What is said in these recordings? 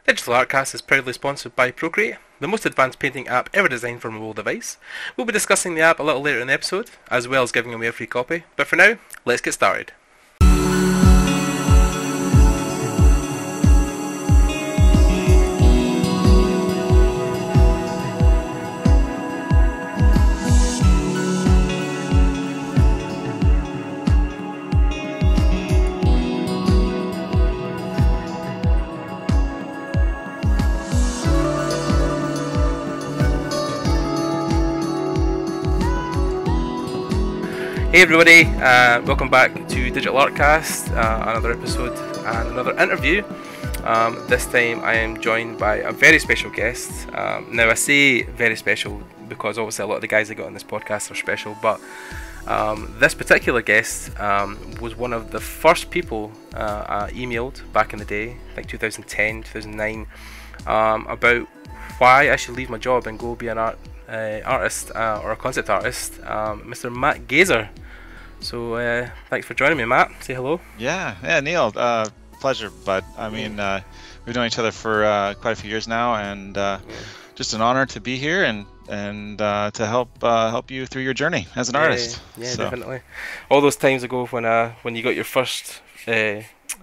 Digital Artcast is proudly sponsored by Procreate, the most advanced painting app ever designed for a mobile device. We'll be discussing the app a little later in the episode, as well as giving away a free copy. But for now, let's get started. Hey everybody, welcome back to Digital Artcast, another episode and another interview. This time I am joined by a very special guest. Now I say very special because obviously a lot of the guys I got on this podcast are special, but this particular guest was one of the first people I emailed back in the day, like 2010, 2009, about why I should leave my job and go be an artist or a concept artist, Mr. Matt Gazer. So thanks for joining me, Matt. Say hello. Yeah, Neill. Pleasure, bud. I mean, we've known each other for quite a few years now, and just an honor to be here and to help you through your journey as an artist. Yeah, so. Definitely. All those times ago when you got your first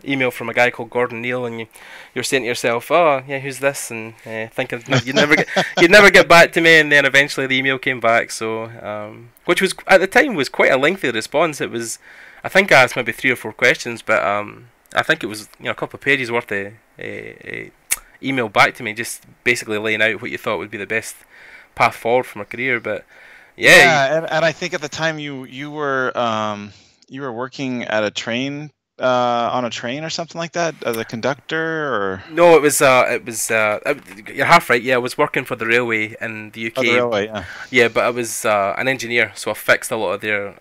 email from a guy called Gordon Neill, and you're saying to yourself, "Oh, yeah, who's this?" and thinking you'd never get back to me, and then eventually the email came back. So, which was at the time was quite a lengthy response. It was, I think I asked maybe 3 or 4 questions, but I think it was a couple of pages worth of email back to me, just basically laying out what you thought would be the best path forward for my career. But and I think at the time you were working at a train. On a train or something like that as a conductor, or no? It was you're half right. Yeah, I was working for the railway in the UK. Oh, the railway, yeah. Yeah, but I was an engineer, so I fixed a lot of their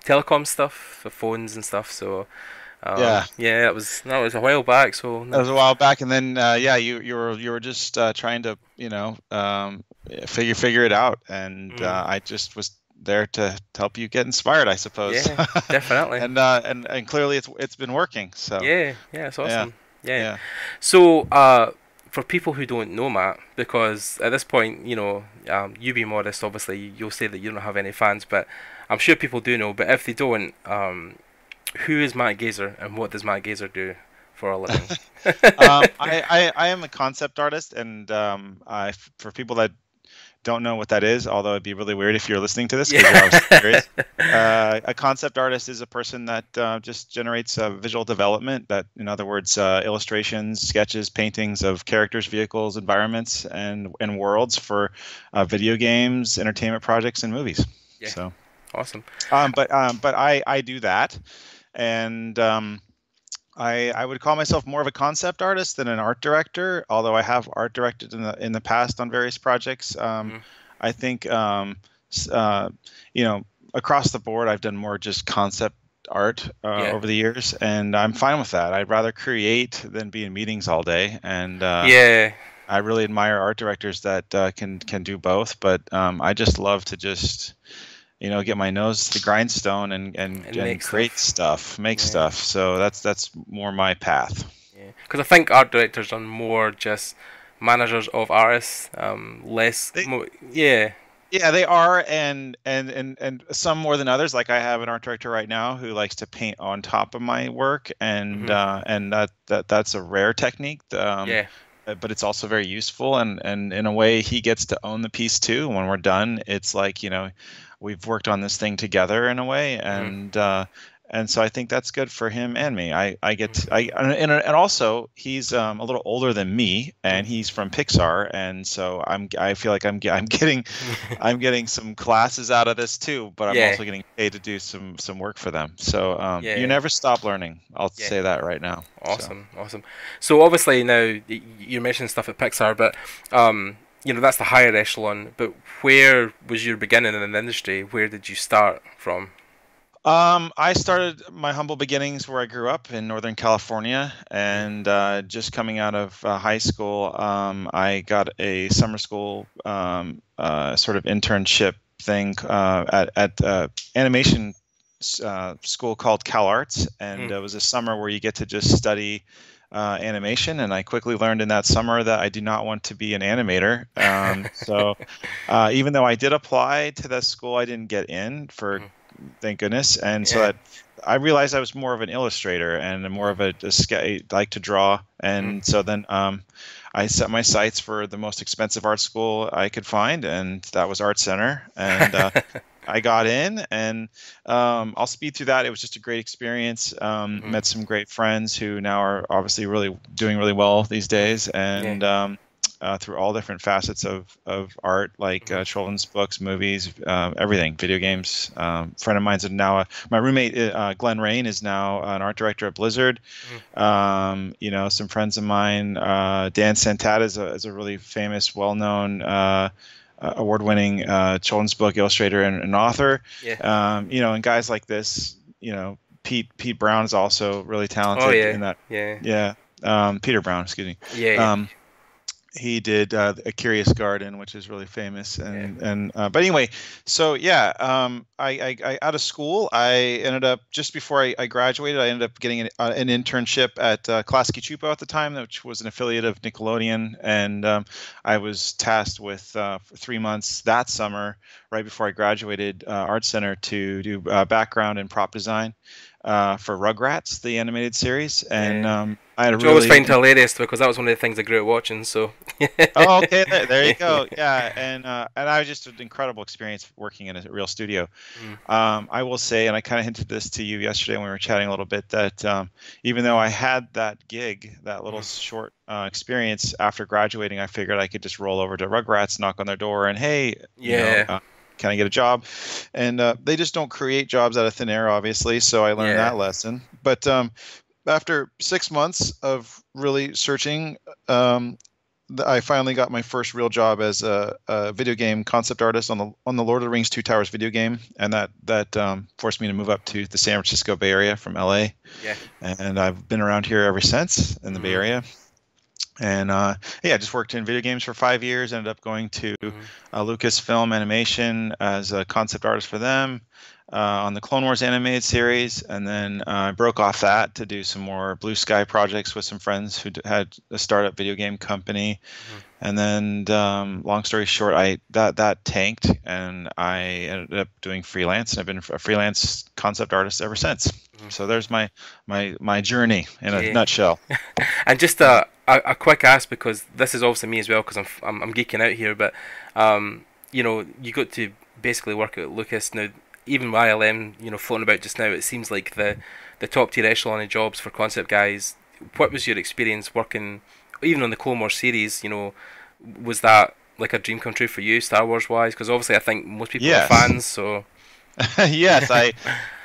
telecom stuff, the phones and stuff. So yeah, that was a while back. So that was a while back, and then you were just trying to figure it out, and I just was there to help you get inspired, I suppose. Yeah, definitely. and clearly it's been working. So yeah, it's awesome. Yeah. So for people who don't know Matt, because at this point, you be modest, obviously you'll say that you don't have any fans, but I'm sure people do know. But if they don't, who is Matt Gazer and what does Matt Gazer do for a living? I am a concept artist, and for people that don't know what that is, although it'd be really weird if you're listening to this, because you're obviously curious. A concept artist is a person that just generates visual development, that, in other words, illustrations, sketches, paintings of characters, vehicles, environments, and worlds for video games, entertainment projects, and movies. Yeah. So awesome. But I do that, and I would call myself more of a concept artist than an art director, although I have art directed in the past on various projects. I think across the board I've done more just concept art over the years, and I'm fine with that. I'd rather create than be in meetings all day, and I really admire art directors that can do both. But I just love to just get my nose to the grindstone and create stuff, make stuff. So that's more my path. Yeah, because I think art directors are more just managers of artists, Yeah, they are, and some more than others. Like I have an art director right now who likes to paint on top of my work, and that's a rare technique. But it's also very useful, and in a way he gets to own the piece too. When we're done, it's like we've worked on this thing together in a way, and so I think that's good for him and me. And also he's a little older than me, and he's from Pixar, and so I feel like I'm getting some classes out of this too, but I'm also getting paid to do some work for them. So you never stop learning. I'll say that right now. Awesome. So obviously now you're mentioning stuff at Pixar, but that's the higher echelon. But where was your beginning in the industry? Where did you start from? I started my humble beginnings where I grew up in Northern California, and just coming out of high school, I got a summer school sort of internship thing at animation school called CalArts, and it was a summer where you get to just study animation, and I quickly learned in that summer that I do not want to be an animator. So even though I did apply to that school, I didn't get in for, thank goodness. And so that I realized I was more of an illustrator and more of a like to draw. And so then I set my sights for the most expensive art school I could find, and that was Art Center. And I got in, and I'll speed through that. It was just a great experience. Met some great friends who now are obviously really doing really well these days, and through all different facets of art, like children's books, movies, everything, video games. Friend of mine's now my roommate, Glenn Rain, is now an art director at Blizzard. Some friends of mine, Dan Santat is a really famous, well-known award-winning children's book illustrator and author. And guys like this, Pete Brown is also really talented in that. Peter Brown, excuse me. He did A Curious Garden, which is really famous, but anyway, so I out of school, I ended up, just before I graduated, I ended up getting an internship at Klasky Csupo at the time, which was an affiliate of Nickelodeon, and I was tasked with for 3 months that summer, right before I graduated, Art Center, to do background and prop design for Rugrats, the animated series, and I had I always find hilarious because that was one of the things I grew up watching. So. Oh, okay, there you go. Yeah, and I was just an incredible experience working in a real studio. I will say, and I kind of hinted this to you yesterday when we were chatting a little bit, that even though I had that gig, that little short experience after graduating, I figured I could just roll over to Rugrats, knock on their door, and hey, can I get a job? And they just don't create jobs out of thin air, obviously. So I learned that lesson. But after 6 months of really searching, I finally got my first real job as a video game concept artist on the Lord of the Rings Two Towers video game, and that forced me to move up to the San Francisco Bay Area from LA. And I've been around here ever since in the Bay Area. And just worked in video games for 5 years. Ended up going to Lucasfilm Animation as a concept artist for them on the Clone Wars animated series, and then I broke off that to do some more blue sky projects with some friends who had a startup video game company. And then, long story short, that tanked, and I ended up doing freelance, and I've been a freelance concept artist ever since. So there's my journey in a nutshell. And just a quick ask, because this is obviously me as well, because I'm geeking out here, but you got to basically work at Lucas now. Even YLM, floating about just now, it seems like the top tier echelon of jobs for concept guys. What was your experience working, even on the Clone Wars series? Was that like a dream come true for you, Star Wars wise? Because obviously, I think most people are fans. So yes,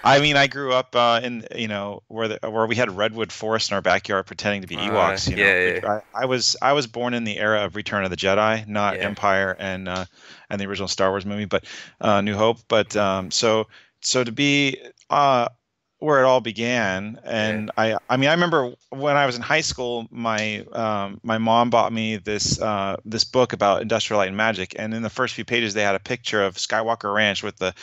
I mean, I grew up in where we had redwood forest in our backyard, pretending to be Ewoks. I was born in the era of Return of the Jedi, not Empire and the original Star Wars movie, but New Hope. But so to be where it all began, and I remember when I was in high school, my mom bought me this book about industrial light and magic, and in the first few pages they had a picture of Skywalker Ranch with the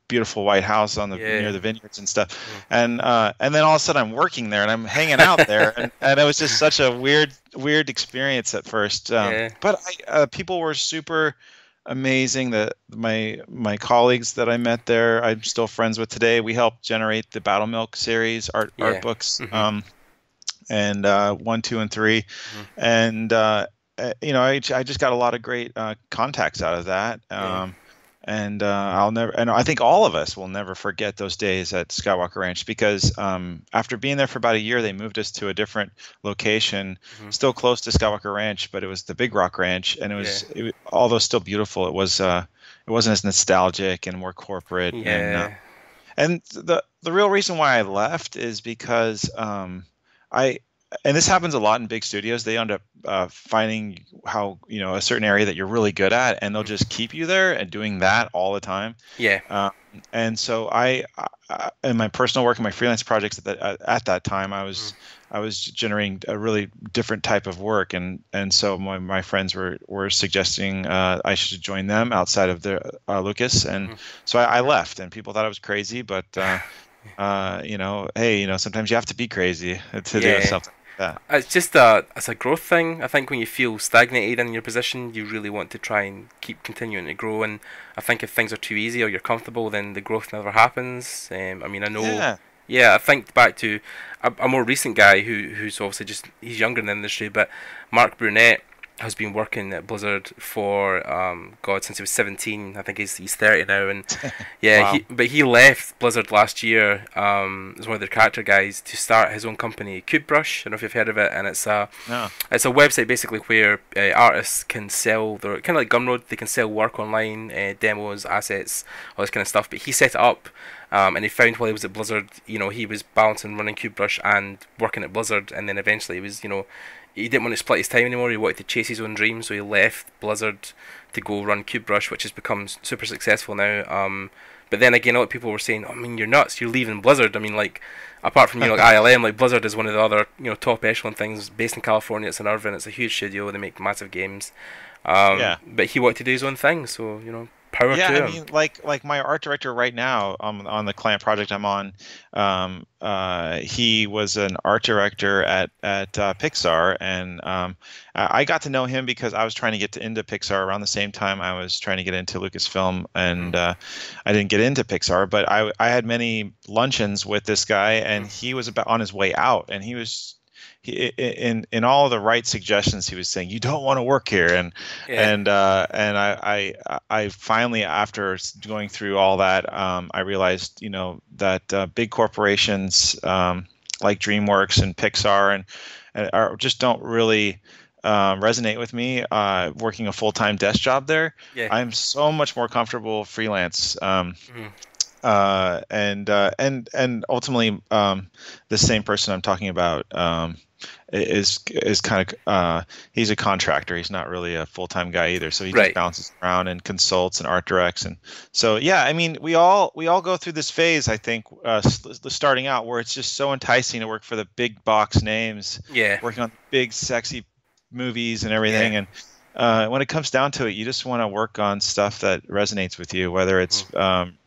beautiful white house on the near the vineyards and stuff, and then all of a sudden I'm working there and I'm hanging out there, and it was just such a weird experience at first, but people were super amazing. That my colleagues that I met there, I'm still friends with today. We helped generate the Battle Milk series art books, and 1, 2, and 3, and I just got a lot of great contacts out of that. And I'll never, and I think all of us will never forget those days at Skywalker Ranch, because after being there for about a year, they moved us to a different location, still close to Skywalker Ranch, but it was the Big Rock Ranch, and it was although still beautiful, it wasn't as nostalgic and more corporate. And the real reason why I left is because and this happens a lot in big studios. They end up finding how, a certain area that you're really good at, and they'll just keep you there and doing that all the time. And so I in my personal work and my freelance projects at that time, I was generating a really different type of work, and so my friends were suggesting I should join them outside of the Lucas, and so I left, and people thought I was crazy, but hey, sometimes you have to be crazy to do something. Yeah. It's just it's a growth thing. I think when you feel stagnated in your position, you really want to try and keep continuing to grow. And I think if things are too easy or you're comfortable, then the growth never happens. I mean, I know. Yeah. Yeah, I think back to a more recent guy who's obviously just he's younger in the industry, but Mark Brunette has been working at Blizzard for God since he was 17. I think he's 30 now, and yeah, Wow. but he left Blizzard last year as one of their character guys to start his own company, Cubebrush. I don't know if you've heard of it, and No. it's a website basically where artists can sell their kind of like Gumroad. They can sell work online, demos, assets, all this kind of stuff. But he set it up. And he found while he was at Blizzard, he was balancing running Cubebrush and working at Blizzard, and then eventually he was, he didn't want to split his time anymore. He wanted to chase his own dreams, so he left Blizzard to go run Cubebrush, which has become super successful now. But then again, a lot of people were saying, "Oh, I mean, you're nuts. You're leaving Blizzard." I mean, like, apart from like ILM, like Blizzard is one of the other top echelon things based in California. It's in Irvine. It's a huge studio. They make massive games. Yeah. But he wanted to do his own thing, so power to him. I mean, like my art director right now on the client project I'm on, he was an art director at Pixar, and I got to know him because I was trying to get into Pixar around the same time I was trying to get into Lucasfilm, and I didn't get into Pixar, but I had many luncheons with this guy, and he was about on his way out, and he was. In all the right suggestions, he was saying you don't want to work here, and I finally, after going through all that, I realized that big corporations like DreamWorks and Pixar and just don't really resonate with me. Working a full-time desk job there, I'm so much more comfortable freelance. And ultimately, the same person I'm talking about is kind of he's a contractor. He's not really a full-time guy either. So he just bounces around and consults and art directs. And so I mean, we all go through this phase, I think, starting out where it's just so enticing to work for the big box names, working on big sexy movies and everything, and when it comes down to it, you just want to work on stuff that resonates with you, whether it's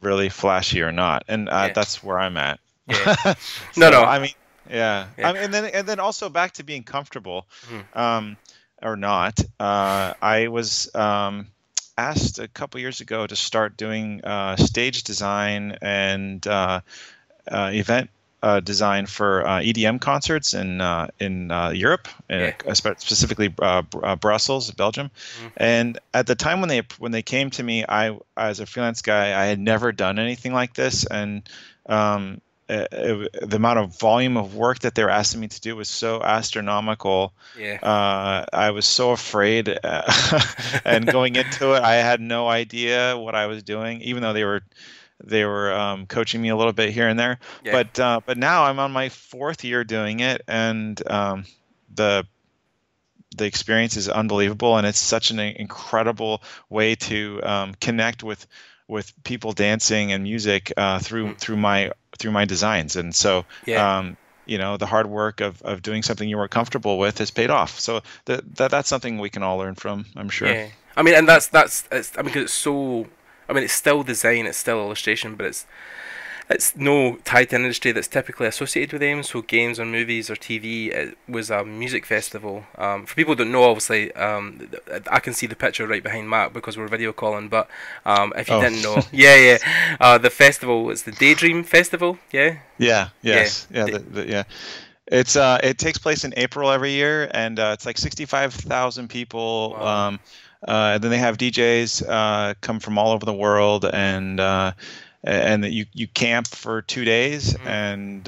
really flashy or not, and that's where I'm at. No. I mean, I mean, and then also back to being comfortable, or not. I was asked a couple years ago to start doing stage design and event design for EDM concerts in Europe, specifically Brussels, Belgium. And at the time when they came to me, I as a freelance guy, I had never done anything like this, and the amount of volume of work that they were asking me to do was so astronomical. I was so afraid, and going into it, I had no idea what I was doing, even though they were coaching me a little bit here and there. But now I'm on my 4th year doing it, and the experience is unbelievable, and it's such an incredible way to connect with people dancing and music through my designs. And so the hard work of doing something you were comfortable with has paid off. So that's something we can all learn from, I'm sure. I mean, and that's I mean, 'cause it's so. I mean, it's still design, it's still illustration, but it's no tied to an industry that's typically associated with them. So games or movies or TV, it was a music festival. For people who don't know, obviously, I can see the picture right behind Matt because we're video calling. But if you didn't know, the festival is the Daydream Festival. It's it takes place in April every year, and it's like 65,000 people. Wow. And then they have DJs come from all over the world, and you camp for 2 days, and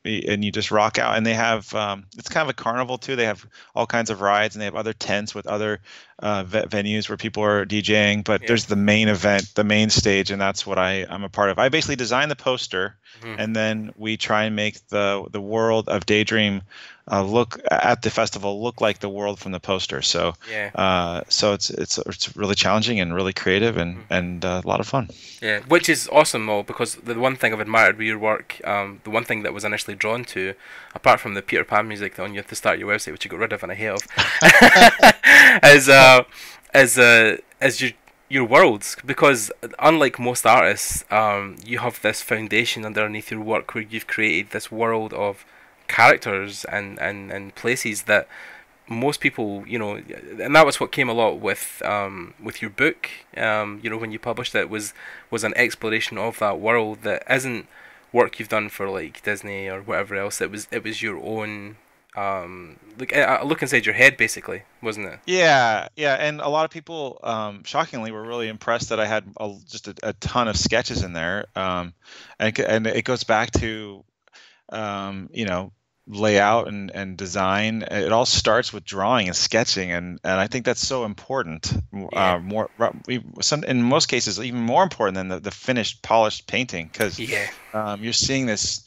you just rock out. And they have it's kind of a carnival too. They have all kinds of rides, and they have other tents with other venues where people are DJing. But there's the main event, the main stage, and that's what I'm a part of. I basically design the poster, and then we try and make the world of Daydream look at the festival look like the world from the poster. So so it's really challenging and really creative and a lot of fun. Yeah, which is awesome though, because the one thing I've admired with your work, the one thing that was initially drawn to, apart from the Peter Pan music on you have to start your website, which you got rid of and I hate of, is your worlds, because unlike most artists, you have this foundation underneath your work where you've created this world of characters and places that most people, and that was what came a lot with your book. When you published it, was an exploration of that world that isn't work you've done for like Disney or whatever else. It was your own. Look inside your head, basically, wasn't it? Yeah, yeah, and a lot of people, shockingly, were really impressed that I had just a ton of sketches in there, and it goes back to, you know, layout and design. It all starts with drawing and sketching, and I think that's so important. Yeah. In most cases, even more important than the finished, polished painting, because Yeah. you're seeing this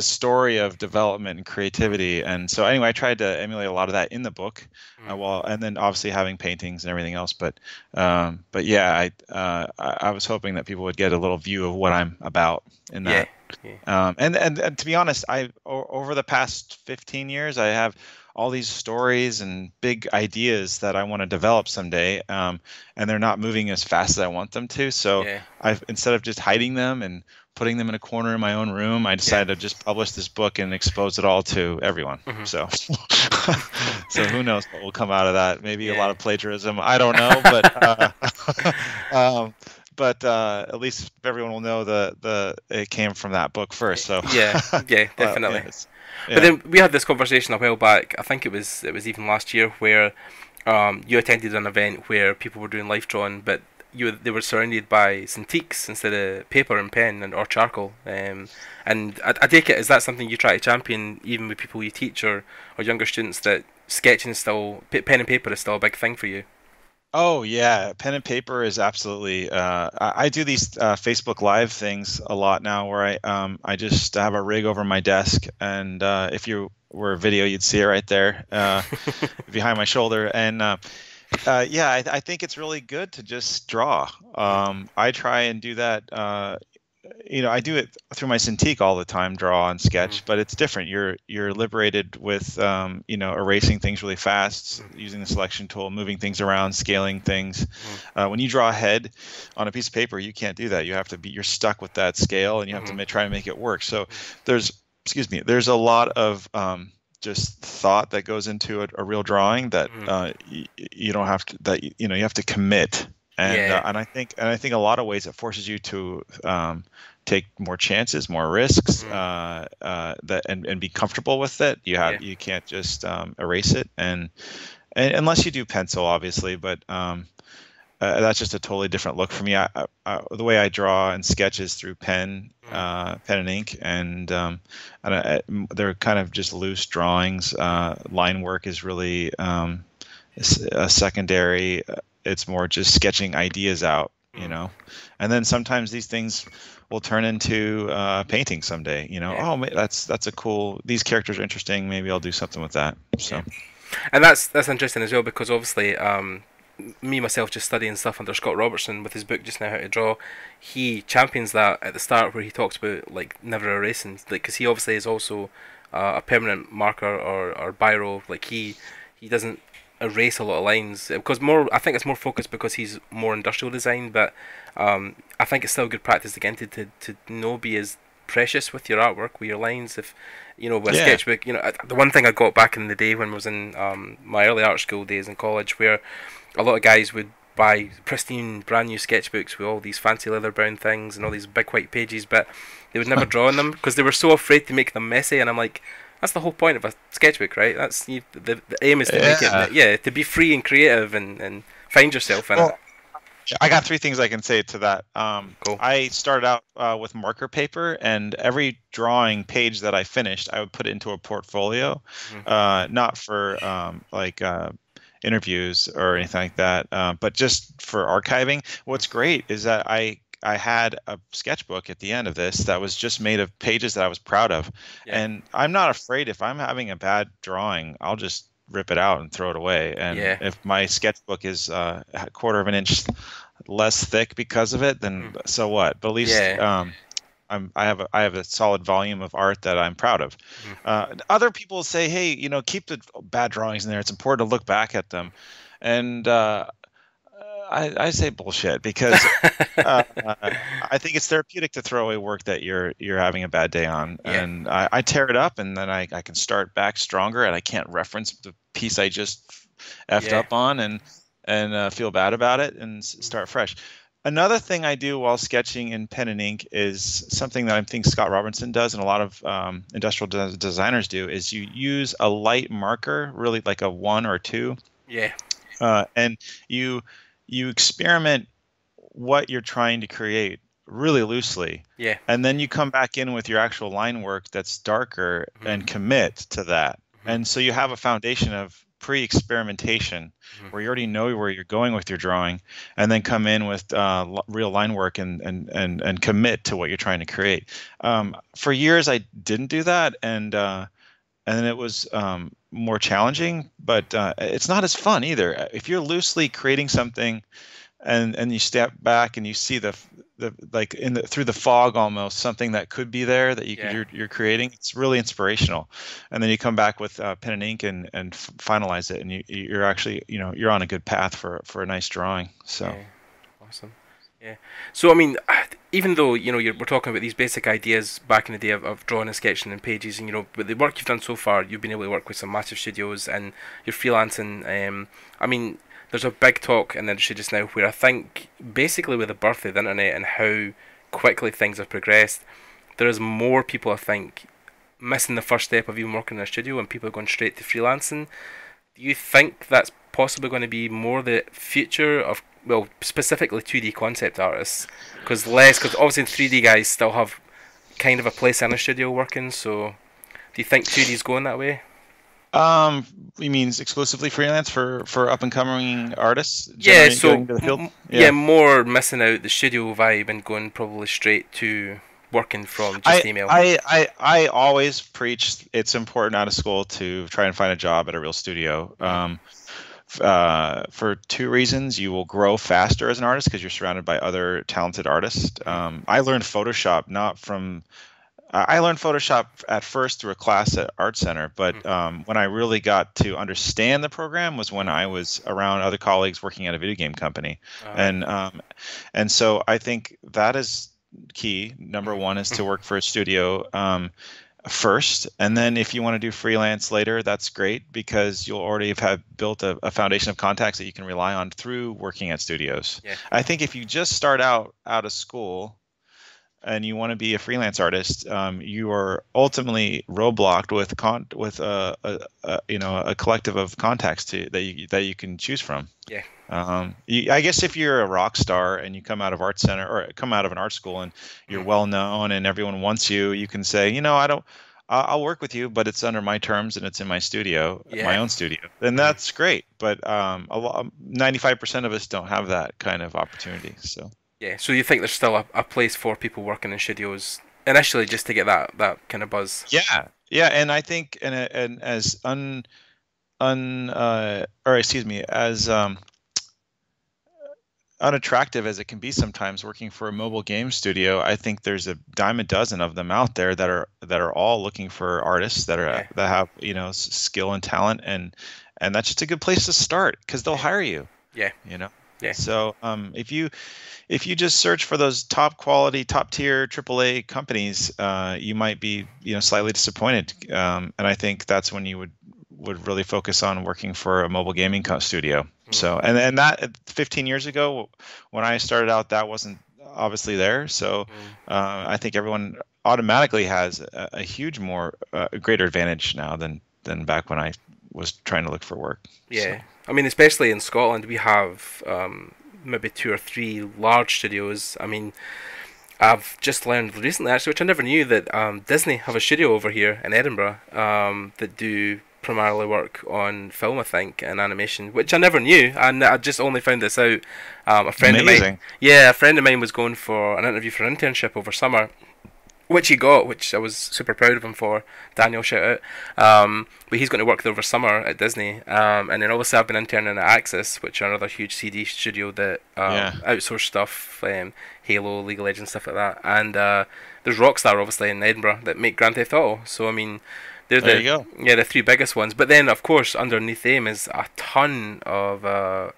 story of development and creativity. And so anyway, I tried to emulate a lot of that in the book, and then obviously having paintings and everything else. But yeah, I was hoping that people would get a little view of what I'm about in that. Yeah. And to be honest, over the past 15 years, I have all these stories and big ideas that I want to develop someday, and they're not moving as fast as I want them to. So instead of just hiding them and putting them in a corner in my own room, I decided to just publish this book and expose it all to everyone. So who knows what will come out of that? Maybe a lot of plagiarism. I don't know, but at least everyone will know it came from that book first. So yeah, definitely. But then we had this conversation a while back. I think it was even last year, where you attended an event where people were doing life drawing, but they were surrounded by Cintiqs instead of paper and pen or charcoal. And I take it, is that something you try to champion even with people you teach or younger students, that sketching is still, pen and paper is still a big thing for you? Oh yeah, pen and paper is absolutely. I do these Facebook Live things a lot now, where I just have a rig over my desk, and if you were a video, you'd see it right there behind my shoulder. And I think it's really good to just draw. I try and do that. I do it through my Cintiq all the time, draw and sketch, but it's different. You're liberated with erasing things really fast, using the selection tool, moving things around, scaling things. When you draw a head on a piece of paper, you can't do that. You're stuck with that scale, and you have to try to make it work. So there's a lot of just thought that goes into a real drawing that you don't have to, you have to commit. And I think a lot of ways it forces you to take more chances, more risks, and be comfortable with it. You can't just erase it, and unless you do pencil, obviously. But that's just a totally different look for me. The way I draw and sketch is through pen and ink, and they're kind of just loose drawings. Line work is really a secondary. It's more just sketching ideas out, and then sometimes these things will turn into painting someday. Oh, that's a cool. These characters are interesting. Maybe I'll do something with that. So, and that's interesting as well, because obviously, me myself just studying stuff under Scott Robertson with his book just now, How to Draw, he champions that at the start, where he talks about like never erasing, because he obviously is also a permanent marker or biro. Like he doesn't erase a lot of lines, because I think it's more focused because he's more industrial design, but I think it's still good practice to get into to be as precious with your artwork, with your lines. If with a sketchbook, the one thing I got back in the day when I was in my early art school days in college, where a lot of guys would buy pristine brand new sketchbooks with all these fancy leather bound things and all these big white pages, but they would never draw on them because they were so afraid to make them messy. And I'm like, that's the whole point of a sketchbook, right? That's the aim is to make it, to be free and creative and find yourself in it. I got 3 things I can say to that. Cool. I started out with marker paper, and every drawing page that I finished, I would put it into a portfolio, not for interviews or anything like that, but just for archiving. What's great is that I had a sketchbook at the end of this that was just made of pages that I was proud of. And I'm not afraid, if I'm having a bad drawing, I'll just rip it out and throw it away. And if my sketchbook is a quarter of an inch less thick because of it, then so what? But at least I have a solid volume of art that I'm proud of. Other people say, hey, keep the bad drawings in there. It's important to look back at them. And I say bullshit because I think it's therapeutic to throw away work that you're having a bad day on, Yeah. and I tear it up, and then I can start back stronger, and I can't reference the piece I just effed up on, and feel bad about it, and start fresh. Another thing I do while sketching in pen and ink is something that I think Scott Robinson does, and a lot of industrial designers do, is you use a light marker, really like a 1 or 2. Yeah. And you experiment what you're trying to create really loosely. Yeah. And then you come back in with your actual line work that's darker and commit to that. And so you have a foundation of pre-experimentation where you already know where you're going with your drawing, and then come in with real line work and commit to what you're trying to create. For years, I didn't do that, and then it was more challenging, but it's not as fun either. If you're loosely creating something, and you step back and you see the like through the fog almost something that could be there that you're creating, it's really inspirational. And then you come back with pen and ink and finalize it, and you're actually you're on a good path for a nice drawing. So awesome. Yeah. So I mean, even though we're talking about these basic ideas back in the day of drawing and sketching and pages, and with the work you've done so far, you've been able to work with some massive studios, and you're freelancing. I mean, there's a big talk in the industry just now where I think basically with the birth of the internet and how quickly things have progressed, there is more people I think missing the first step of even working in a studio, and people are going straight to freelancing. Do you think that's possibly going to be more the future of, well, specifically 2D concept artists? Because obviously 3D guys still have kind of a place in a studio working, so do you think 2D is going that way? You mean exclusively freelance for up and coming artists? Yeah, so into the field? More missing out the studio vibe and going probably straight to working from just email. I always preach it's important out of school to try and find a job at a real studio. For 2 reasons. You will grow faster as an artist because you're surrounded by other talented artists. I learned Photoshop I learned Photoshop at first through a class at Art Center, but when I really got to understand the program was when I was around other colleagues working at a video game company. And so I think that is key. Number one is to work for a studio first, and then if you want to do freelance later, that's great because you'll already have built a foundation of contacts that you can rely on through working at studios. I think if you just start out of school and you want to be a freelance artist, you are ultimately roadblocked with a collective of contacts that you can choose from. I guess if you're a rock star and you come out of Art Center or come out of an art school and you're well known and everyone wants you, you can say, I'll work with you, but it's under my terms and it's in my studio, my own studio. And that's great. But 95% of us don't have that kind of opportunity. So you think there's still a place for people working in studios initially just to get that kind of buzz? And I think as unattractive as it can be sometimes working for a mobile game studio, I think there's a dime a dozen of them out there that are all looking for artists that have skill and talent, and that's just a good place to start because they'll hire you. So if you just search for those top quality, top tier AAA companies, you might be slightly disappointed. And I think that's when you would really focus on working for a mobile gaming studio. So and that 15 years ago when I started out, that wasn't obviously there. So I think everyone automatically has a greater advantage now than back when I was trying to look for work. So. I mean, especially in Scotland, we have maybe 2 or 3 large studios. I mean, I've just learned recently, actually, which I never knew, that Disney have a studio over here in Edinburgh that do primarily work on film, I think, and animation, which I never knew, and I just only found this out. A friend of mine was going for an interview for an internship over summer, which he got, which I was super proud of him for. Daniel, shout out. But he's going to work there over summer at Disney, and then obviously I've been interning at Axis, which are another huge CD studio that outsource stuff, Halo, League of Legends, stuff like that. And there's Rockstar, obviously, in Edinburgh that make Grand Theft Auto. So I mean, They're there you go. the three biggest ones. But then, of course, underneath them is a ton of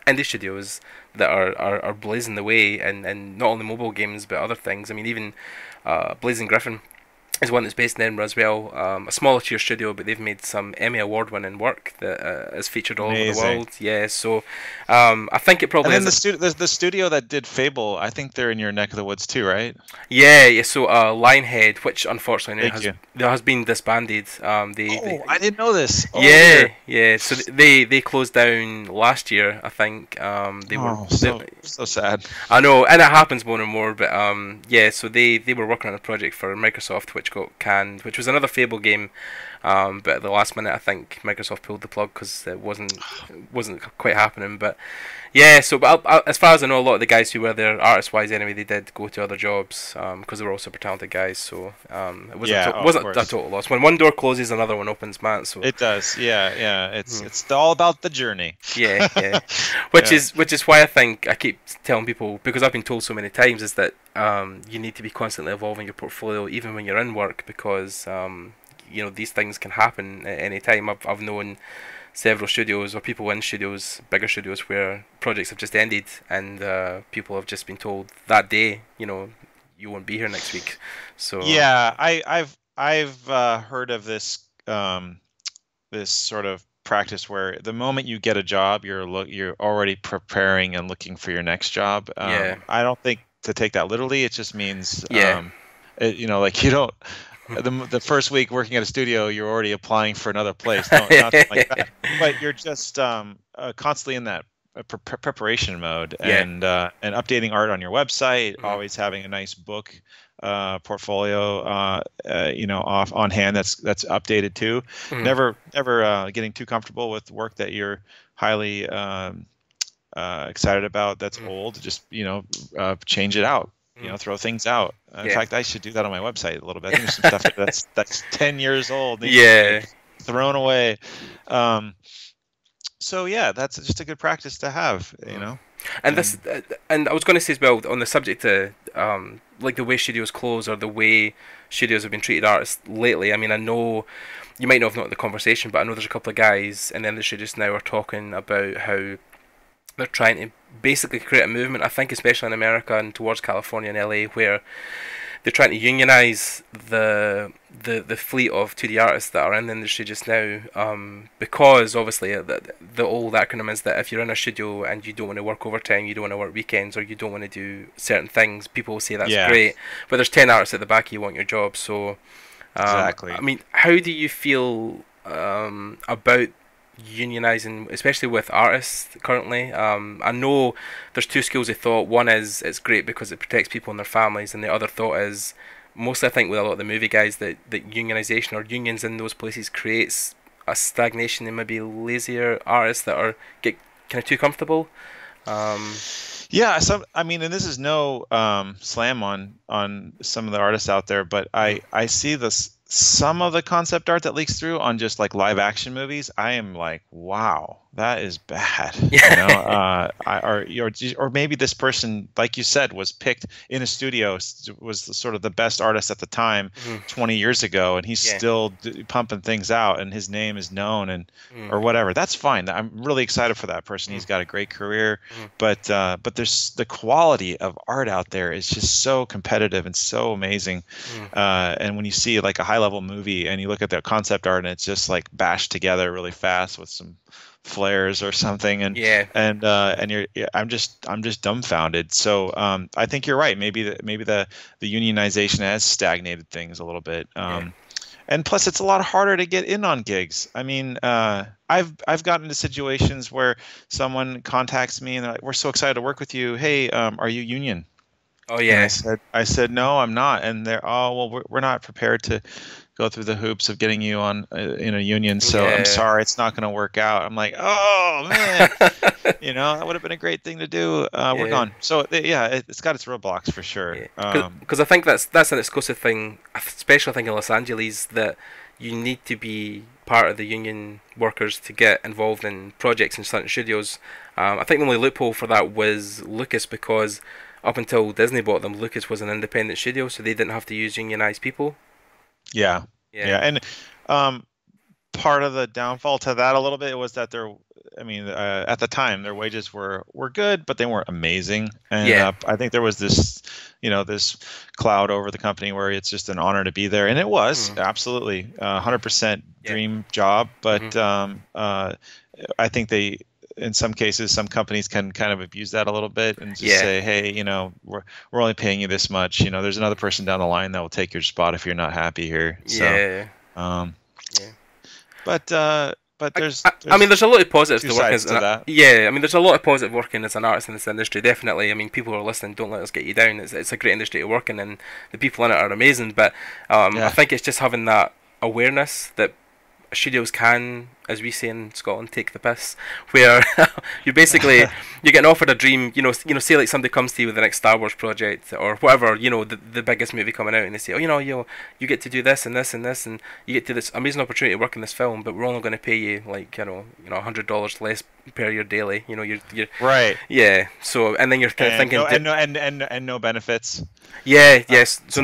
indie studios that are blazing the way, and not only mobile games but other things. I mean, even Blazing Griffin is one that's based in Edinburgh as well. A smaller tier studio, but they've made some Emmy award-winning work that is featured all over the world. Yeah, so I think it probably. And then the studio that did Fable, I think they're in your neck of the woods too, right? Yeah. So Lionhead, which unfortunately has been disbanded. I didn't know this. Yeah. So they closed down last year, I think. So sad. I know, and it happens more and more. But yeah. So they were working on a project for Microsoft, which got canned, which was another Fable game, but at the last minute I think Microsoft pulled the plug because it wasn't quite happening. But yeah, so but as far as I know, a lot of the guys who were there, artist wise anyway, they did go to other jobs because they were all super talented guys. So it wasn't a total loss. When one door closes, another one opens, man. So it does. Yeah. It's all about the journey. Yeah. Which is why I think I keep telling people, because I've been told so many times, is that you need to be constantly evolving your portfolio even when you're in work, because these things can happen at any time. I've known several studios or people in studios, bigger studios, where projects have just ended and people have just been told that day, you won't be here next week. So yeah, I've heard of this this sort of practice where the moment you get a job, you're already preparing and looking for your next job. I don't think to take that literally. It just means like you don't. The first week working at a studio, you're already applying for another place. Not like that. But you're just constantly in that preparation mode, and updating art on your website, always having a nice book portfolio, off on hand that's updated too. Never getting too comfortable with work that you're highly excited about that's old. Just change it out. Throw things out. In fact, I should do that on my website a little bit. I think there's some stuff that's 10 years old. Thrown away. So yeah, that's just a good practice to have. And this, and I was going to say as well, on the subject of like the way studios close or the way studios have been treated artists lately. I mean, I know you might not have known the conversation, but I know there's a couple of guys in the industry just now are talking about how they're trying to basically create a movement, I think especially in America and towards California and LA, where they're trying to unionize the fleet of 2D artists that are in the industry just now, because obviously the old acronym is that if you're in a studio and you don't want to work overtime, you don't want to work weekends, or you don't want to do certain things, people will say that's great, but there's 10 artists at the back, you want your job. So exactly. I mean, how do you feel about unionizing, especially with artists currently? I know there's two schools of thought. One is it's great because it protects people and their families, and the other thought is, mostly I think with a lot of the movie guys, that unionization or unions in those places creates a stagnation in maybe lazier artists that are get kind of too comfortable. Yeah, and this is no slam on some of the artists out there, but I see some of the concept art that leaks through on just like live action movies. I am like, wow, that is bad. Or maybe this person, like you said, was picked in a studio, was sort of the best artist at the time 20 years ago, and he's still pumping things out, and his name is known, and or whatever. That's fine. I'm really excited for that person. He's got a great career, but there's the quality of art out there is just so competitive and so amazing. And when you see like a high level movie and you look at their concept art and it's just like bashed together really fast with some flares or something, and I'm just dumbfounded. So I think you're right. Maybe the unionization has stagnated things a little bit. And plus, it's a lot harder to get in on gigs. I mean, I've gotten into situations where someone contacts me and they're like, "We're so excited to work with you. Hey, are you union?" Oh yeah. And I said no, I'm not. And they're, oh well, we're not prepared to go through the hoops of getting you on in a union, so I'm sorry, it's not going to work out. I'm like, oh man, that would have been a great thing to do. We're gone. So it's got its roadblocks for sure. Because I think that's an exclusive thing, especially I think in Los Angeles, that you need to be part of the union workers to get involved in projects in certain studios. I think the only loophole for that was Lucas, because up until Disney bought them, Lucas was an independent studio, so they didn't have to use unionized people. Yeah. And part of the downfall to that a little bit was that at the time their wages were good, but they weren't amazing. And I think there was this, this cloud over the company where it's just an honor to be there, and it was absolutely 100% dream job. But I think in some cases, some companies can kind of abuse that a little bit and just say, hey, we're only paying you this much. There's another person down the line that will take your spot if you're not happy here. So, But there's I mean, there's a lot of positives to working as that. Yeah, I mean, there's a lot of positive working as an artist in this industry. Definitely. I mean, people who are listening, don't let us get you down. It's a great industry to work in, and the people in it are amazing. But I think it's just having that awareness that studios can, as we say in Scotland, take the piss, where you're getting offered a dream. Say like somebody comes to you with the next Star Wars project or whatever, the biggest movie coming out, and they say, you get to do this and this and this, and you get to this amazing opportunity to work in this film, but we're only going to pay you like $100 less per year daily. You're right. Yeah. So and then you're kind of thinking, and no benefits. Yeah. Yes. So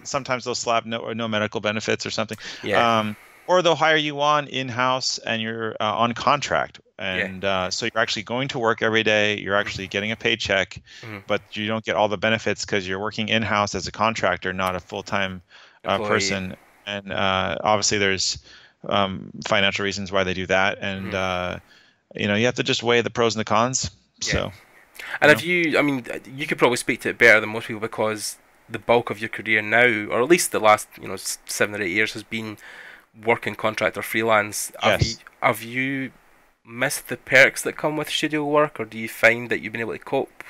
sometimes they'll slap no medical benefits or something. Yeah. Or they'll hire you on in-house and you're on contract. And so you're actually going to work every day. You're actually getting a paycheck, but you don't get all the benefits because you're working in-house as a contractor, not a full-time person. And obviously there's financial reasons why they do that. And, you have to just weigh the pros and the cons. Yeah. So, and you could probably speak to it better than most people because the bulk of your career now, or at least the last, 7 or 8 years has been working contract or freelance. Yes. Have you missed the perks that come with studio work, or do you find that you've been able to cope?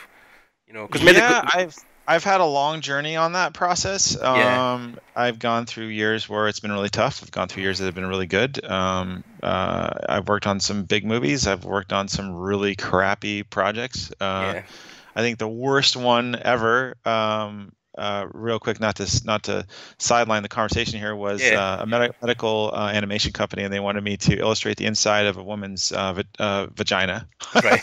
I've had a long journey on that process. I've gone through years where it's been really tough. I've gone through years that have been really good. I've worked on some big movies. I've worked on some really crappy projects. I think the worst one ever, real quick, not to sideline the conversation here, was a medical animation company, and they wanted me to illustrate the inside of a woman's vagina, right?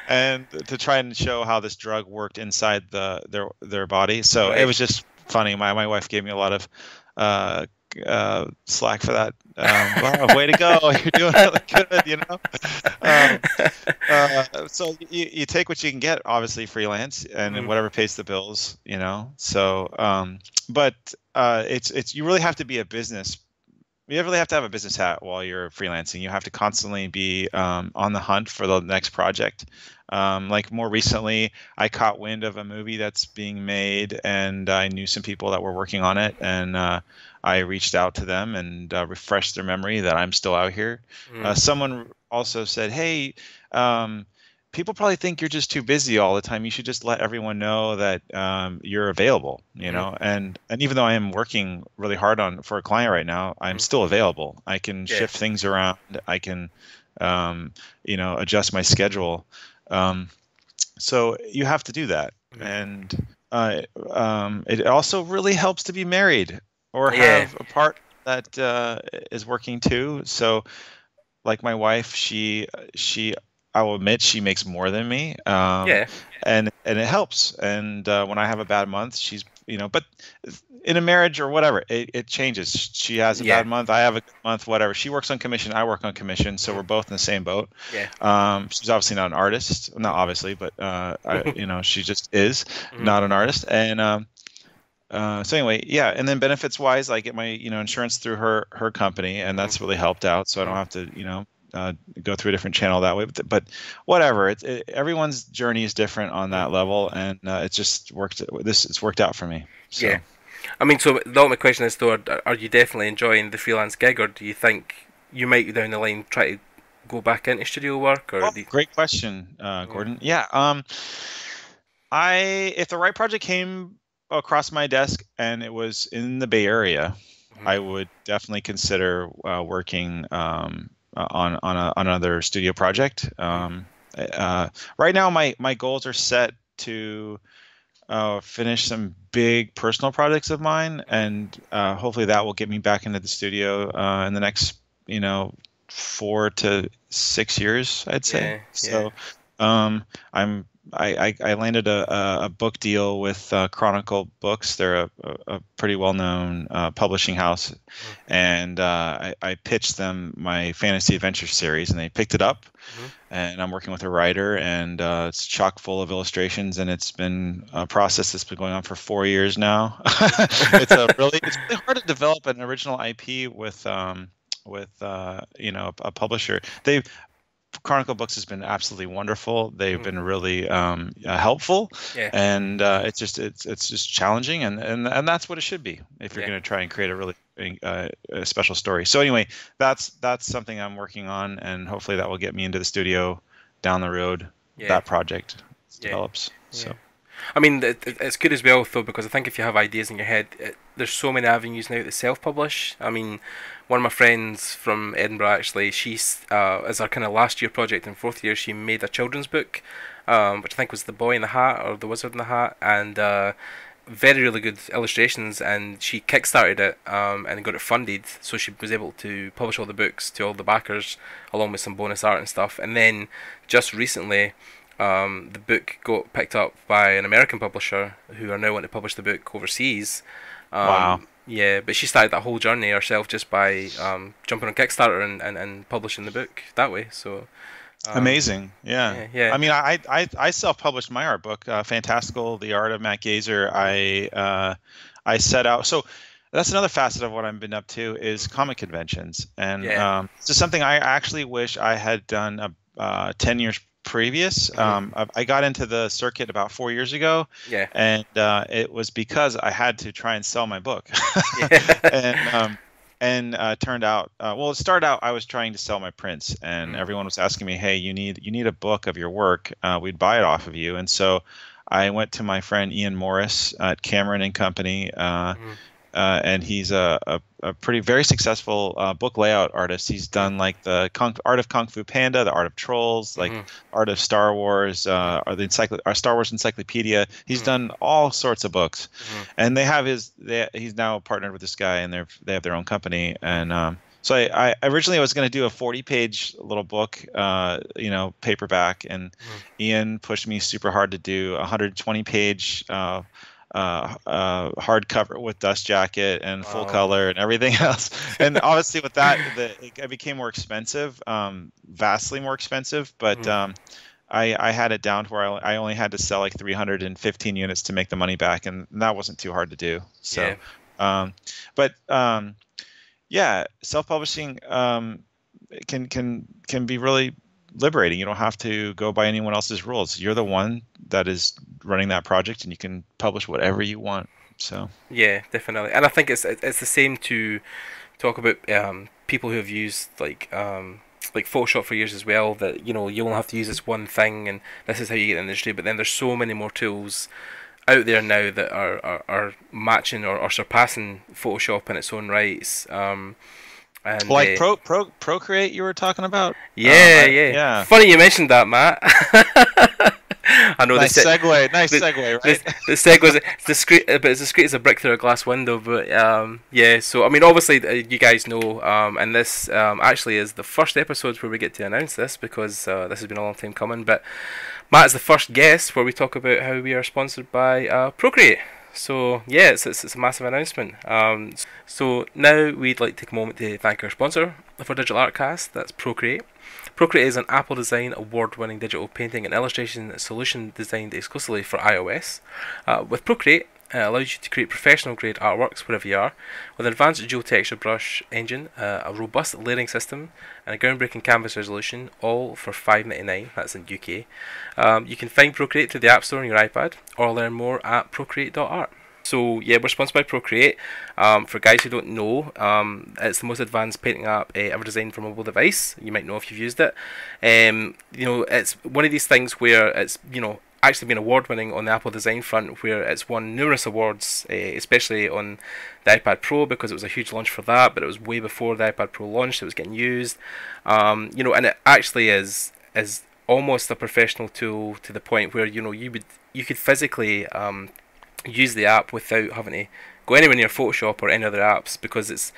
And to try and show how this drug worked inside their body. So it was just funny. My wife gave me a lot of slack for that. Wow, way to go! You're doing really good, So you take what you can get, obviously freelance, and whatever pays the bills, So, but it's you really have to be a business. You really have to have a business hat while you're freelancing. You have to constantly be on the hunt for the next project. Like more recently, I caught wind of a movie that's being made, and I knew some people that were working on it, and I reached out to them and refreshed their memory that I'm still out here. Someone also said, hey, people probably think you're just too busy all the time. You should just let everyone know that you're available, and even though I am working really hard for a client right now, I'm still available. I can shift things around. I can, adjust my schedule. So you have to do that. And it also really helps to be married or have a partner that is working too. So like my wife, she I will admit she makes more than me. And it helps. And when I have a bad month, she's, but in a marriage or whatever, it changes. She has a bad month, I have a good month, whatever. She works on commission, I work on commission, so we're both in the same boat. She's obviously not an artist, not obviously, but she just is not an artist. And so anyway, and then benefits wise, I get my insurance through her company, and that's really helped out. So I don't have to go through a different channel that way. But whatever, everyone's journey is different on that level, and it just worked. It's worked out for me. So. Yeah, I mean, so the ultimate question is, though, are you definitely enjoying the freelance gig, or do you think you might down the line try to go back into studio work? Or great question, Gordon. Yeah, if the right project came across my desk and it was in the Bay Area, I would definitely consider working on another studio project. Right now, my goals are set to finish some big personal projects of mine, and hopefully that will get me back into the studio in the next 4 to 6 years, I'd say. So I landed a book deal with Chronicle Books. They're a pretty well-known publishing house, and I pitched them my fantasy adventure series, and they picked it up. And I'm working with a writer, and it's chock full of illustrations, and it's been a process that's been going on for 4 years now. It's really hard to develop an original IP with a publisher. Chronicle Books has been absolutely wonderful. They've been really helpful, and it's just challenging, and that's what it should be if you're going to try and create a really a special story. So anyway, that's something I'm working on, and hopefully that will get me into the studio down the road. That project develops. So. I mean, it's good as well, though, because I think if you have ideas in your head, there's so many avenues now to self-publish. I mean, one of my friends from Edinburgh, actually, she's, as our kind of last year project in 4th year, she made a children's book, which I think was The Boy in the Hat, or The Wizard in the Hat, and very, really good illustrations, and she kickstarted it and got it funded, so she was able to publish all the books to all the backers, along with some bonus art and stuff. And then, just recently, the book got picked up by an American publisher who are now wanting to publish the book overseas. Wow. Yeah, but she started that whole journey herself just by jumping on Kickstarter and publishing the book that way. So amazing. Yeah. Yeah. I mean, I self-published my art book, Fantastical: The Art of Matt Gazer. I set out. So that's another facet of what I've been up to is comic conventions, and so something I actually wish I had done 10 years previous. I got into the circuit about 4 years ago, and it was because I had to try and sell my book. and turned out it started out I was trying to sell my prints, and everyone was asking me, hey, you need a book of your work, we'd buy it off of you. And so I went to my friend Ian Morris at Cameron and Company, and he's a very successful book layout artist. He's done like the Art of Kung Fu Panda, the Art of Trolls, like Art of Star Wars, or the Star Wars Encyclopedia. He's done all sorts of books, and he's now partnered with this guy, and they have their own company. And so I originally was going to do a 40-page little book, paperback, and Ian pushed me super hard to do a 120-page hardcover with dust jacket and full color and everything else. And obviously with that, it became more expensive, vastly more expensive. But I had it down to where I only had to sell like 315 units to make the money back, and that wasn't too hard to do. So, self-publishing can be really liberating. You don't have to go by anyone else's rules. You're the one that is running that project, and you can publish whatever you want. So yeah, definitely. And I think it's the same to talk about people who have used like Photoshop for years as well. That you only have to use this one thing, and this is how you get in the industry. But then there's so many more tools out there now that are matching or surpassing Photoshop in its own rights. And like Procreate you were talking about? Yeah. Funny you mentioned that, Matt. I know. Nice segue, right? The segue is discreet, but it's discreet as a brick through a glass window. But so I mean, obviously you guys know, and this actually is the first episode where we get to announce this, because this has been a long time coming. But Matt is the first guest where we talk about how we are sponsored by Procreate. So yeah, it's a massive announcement. So now we'd like to take a moment to thank our sponsor for Digital Artcast. That's Procreate. Procreate is an Apple Design award-winning digital painting and illustration solution designed exclusively for iOS. With Procreate, it allows you to create professional-grade artworks wherever you are, with an advanced geotexture brush engine, a robust layering system, and a groundbreaking canvas resolution, all for $5.99. That's in UK. You can find Procreate through the App Store on your iPad, or learn more at procreate.art. So yeah, we're sponsored by Procreate. For guys who don't know, it's the most advanced painting app ever designed for a mobile device. You might know if you've used it. It's one of these things where it's actually been award-winning on the Apple design front, where it's won numerous awards, especially on the iPad Pro, because it was a huge launch for that. But it was way before the iPad Pro launched; it was getting used. And it actually is almost a professional tool, to the point where you could physically use the app without having to go anywhere near Photoshop or any other apps because it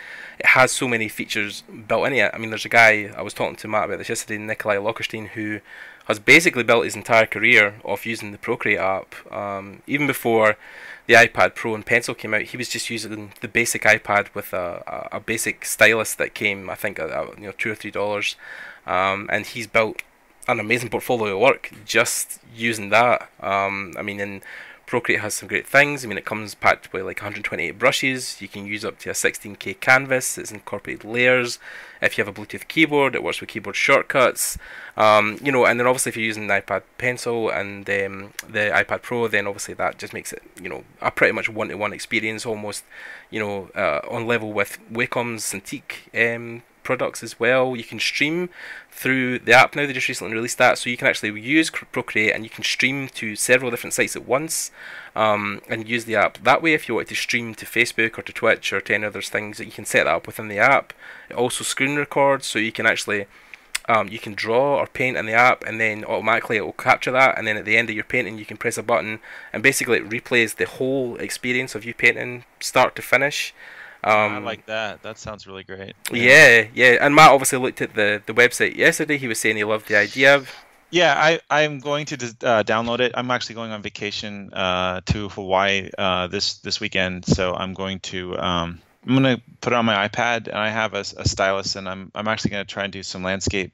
has so many features built into it. I mean, there's a guy I was talking to Matt about this yesterday, Nikolai Lockerstein, who has basically built his entire career off using the Procreate app. Even before the iPad Pro and Pencil came out, he was just using the basic iPad with a basic stylus that came, I think, at $2 or $3, and he's built an amazing portfolio of work just using that. I mean, and Procreate has some great things. I mean, it comes packed with like 128 brushes. You can use up to a 16K canvas. It's incorporated layers. If you have a Bluetooth keyboard, it works with keyboard shortcuts. And then obviously if you're using the iPad Pencil and the iPad Pro, then obviously that just makes it, a pretty much one-to-one experience, almost, on level with Wacom's Cintiq products as well. You can stream through the app now. They just recently released that, so you can actually use Procreate and you can stream to several different sites at once, and use the app that way. If you want to stream to Facebook or to Twitch or to any other things, that you can set that up within the app. It also screen records, so you can actually you can draw or paint in the app, and then automatically it will capture that, and then at the end of your painting you can press a button and basically it replays the whole experience of you painting start to finish. I like that. That sounds really great. Yeah. And Matt obviously looked at the website yesterday. He was saying he loved the idea. Yeah, I'm going to download it. I'm actually going on vacation to Hawaii this weekend, so I'm going to put it on my iPad, and I have a stylus, and I'm actually going to try and do some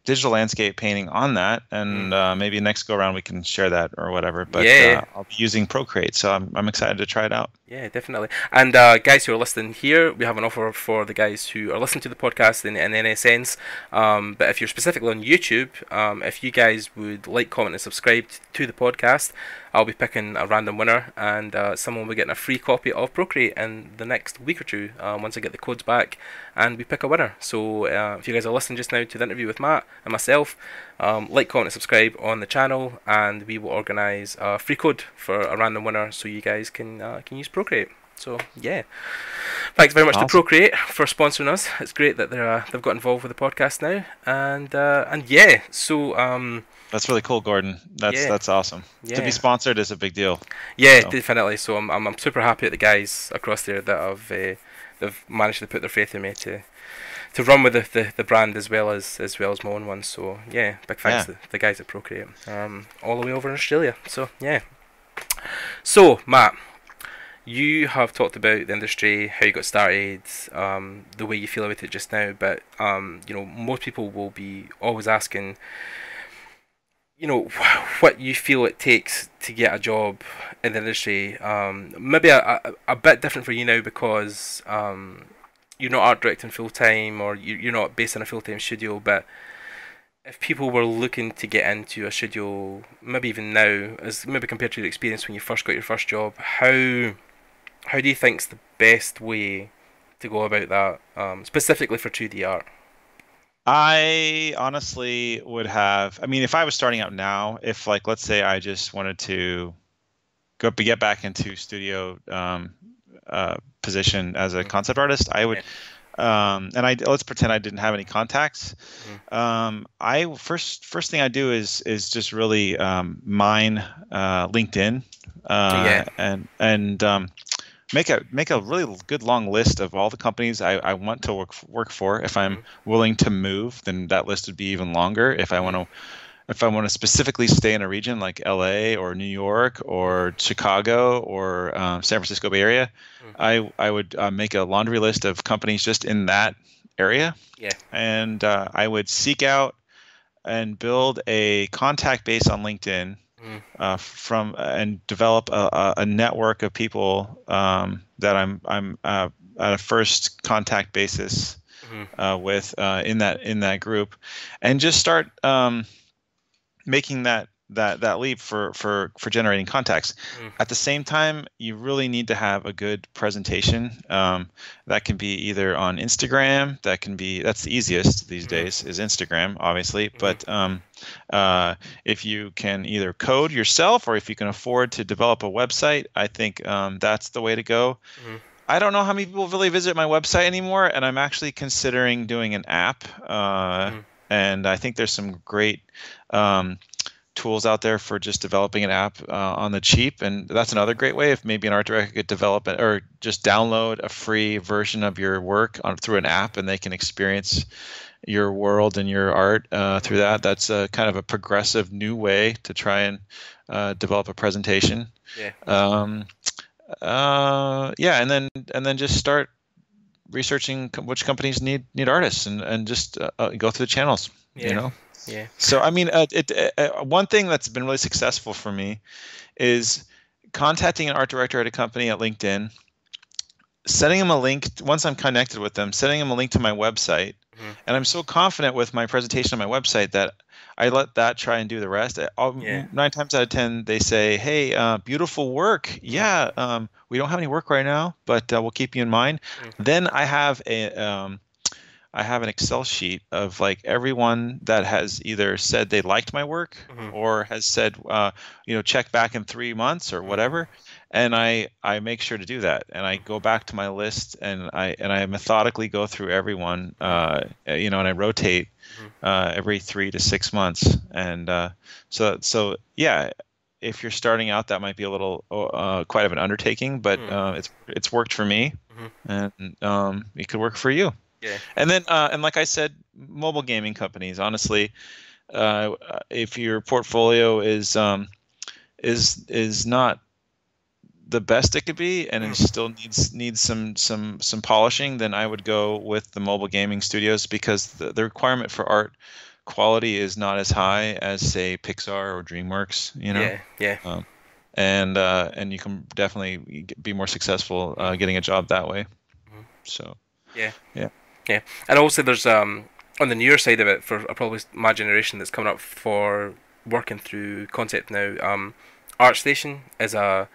digital landscape painting on that, and maybe next go around we can share that or whatever. But I'll be using Procreate, so I'm excited to try it out. Yeah, definitely. And guys who are listening here, we have an offer for the guys who are listening to the podcast in any sense. But if you're specifically on YouTube, if you guys would like, comment, and subscribe to the podcast, I'll be picking a random winner, and someone will be getting a free copy of Procreate in the next week or two, once I get the codes back, and we pick a winner. So if you guys are listening just now to the interview with Matt and myself, like, comment, and subscribe on the channel, and we will organise a free code for a random winner, so you guys can use Procreate. So yeah, thanks very much to Procreate for sponsoring us. It's great that they've got involved with the podcast now, and yeah, so that's really cool, Gordon. That's awesome. Yeah. To be sponsored is a big deal. Yeah, so. Definitely. So I'm super happy at the guys across there that have they've managed to put their faith in me to run with the brand as well as my own one. So yeah, big thanks to the guys at Procreate, all the way over in Australia. So yeah. So Matt, you have talked about the industry, how you got started, the way you feel about it just now, but most people will be always asking, what you feel it takes to get a job in the industry. Maybe a bit different for you now because you're not art directing full time, or you're not based in a full time studio. But if people were looking to get into a studio, maybe even now, as maybe compared to your experience when you first got your first job, how do you think's the best way to go about that, specifically for 2D art? I honestly would have. I mean, if I was starting out now, if let's say I just wanted to get back into studio position as a concept artist, I would. Let's pretend I didn't have any contacts. First thing I do is just really mine LinkedIn and make a really good long list of all the companies I want to work for. If I'm willing to move, then that list would be even longer. If I want to specifically stay in a region like LA or New York or Chicago or San Francisco Bay Area, I would make a laundry list of companies just in that area. Yeah. And I would seek out and build a contact base on LinkedIn. And develop a network of people that I'm at a first contact basis with in that group, and just start making that leap for generating contacts. At the same time, you really need to have a good presentation. That can be either on Instagram. That's the easiest these days is Instagram, obviously. But if you can either code yourself or if you can afford to develop a website, I think that's the way to go. I don't know how many people really visit my website anymore, and I'm actually considering doing an app. And I think there's some great tools out there for just developing an app on the cheap, and that's another great way. If maybe an art director could develop it or just download a free version of your work through an app, and they can experience your world and your art through that. That's a kind of a progressive new way to try and develop a presentation. Yeah. Yeah, and then just start researching which companies need artists, and just go through the channels. You know. Yeah. So I mean, one thing that's been really successful for me is contacting an art director at a company at LinkedIn, sending them a link once I'm connected with them, sending them a link to my website, and I'm so confident with my presentation on my website that I let that try and do the rest. 9 times out of 10, they say, "Hey, beautiful work. Yeah, we don't have any work right now, but we'll keep you in mind." Then I have an Excel sheet of like everyone that has either said they liked my work or has said, check back in 3 months or whatever. And I make sure to do that. And I go back to my list, and I methodically go through everyone, and I rotate every 3 to 6 months. And so yeah, if you're starting out, that might be a little quite of an undertaking, but it's worked for me, and it could work for you. Yeah. And then, and like I said, mobile gaming companies. Honestly, if your portfolio is not the best it could be, and it still needs some polishing, then I would go with the mobile gaming studios, because the requirement for art quality is not as high as, say, Pixar or DreamWorks. Yeah. And you can definitely be more successful getting a job that way. So. Yeah. And also there's on the newer side of it, for probably my generation that's coming up for working through concept now, ArtStation is a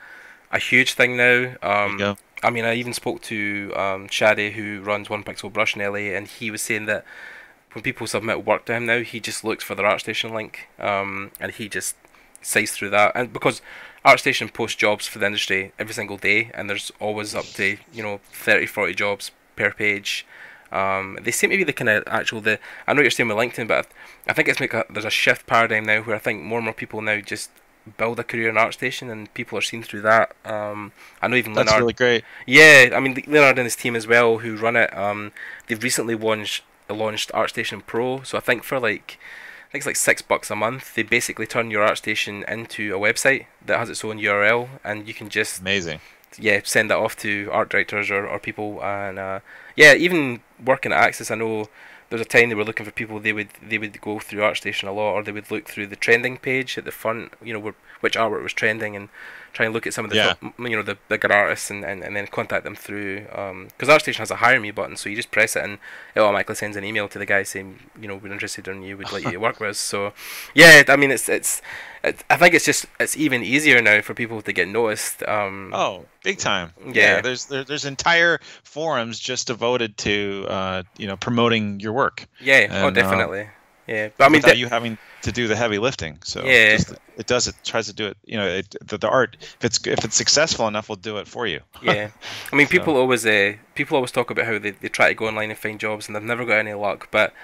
huge thing now. I mean, I even spoke to Shadi, who runs One Pixel Brush in LA, and he was saying that when people submit work to him now, he just looks for their ArtStation link, and he just size through that. And because ArtStation posts jobs for the industry every single day, and there's always up to 30-40 jobs per page. They seem to be the kind of I know what you're saying with LinkedIn, but I think there's a shift paradigm now where I think more and more people now just build a career in ArtStation, and people are seen through that. I know even That's Leonard. Really great. Yeah, I mean Leonard and his team as well, who run it. They've recently launched ArtStation Pro. So I think it's like $6 a month. They basically turn your ArtStation into a website that has its own URL, and you can just amazing. Yeah, send that off to art directors or people, and even working at Axis, I know there was a time they were looking for people. They would go through ArtStation a lot, or they would look through the trending page at the front, which artwork was trending, and try and look at some of the the bigger artists, and then contact them through, because ArtStation has a hire me button, so you just press it and it automatically sends an email to the guy saying, we're interested in you, we'd like you to work with us. So yeah, I mean I think it's even easier now for people to get noticed. Big time. Yeah, there's entire forums just devoted to promoting your work. Yeah, and, definitely. Yeah, but I mean, without you having to do the heavy lifting. So yeah, it tries to do it. The art, if it's successful enough, will do it for you. Yeah, I mean, people always talk about how they try to go online and find jobs, and they've never got any luck. But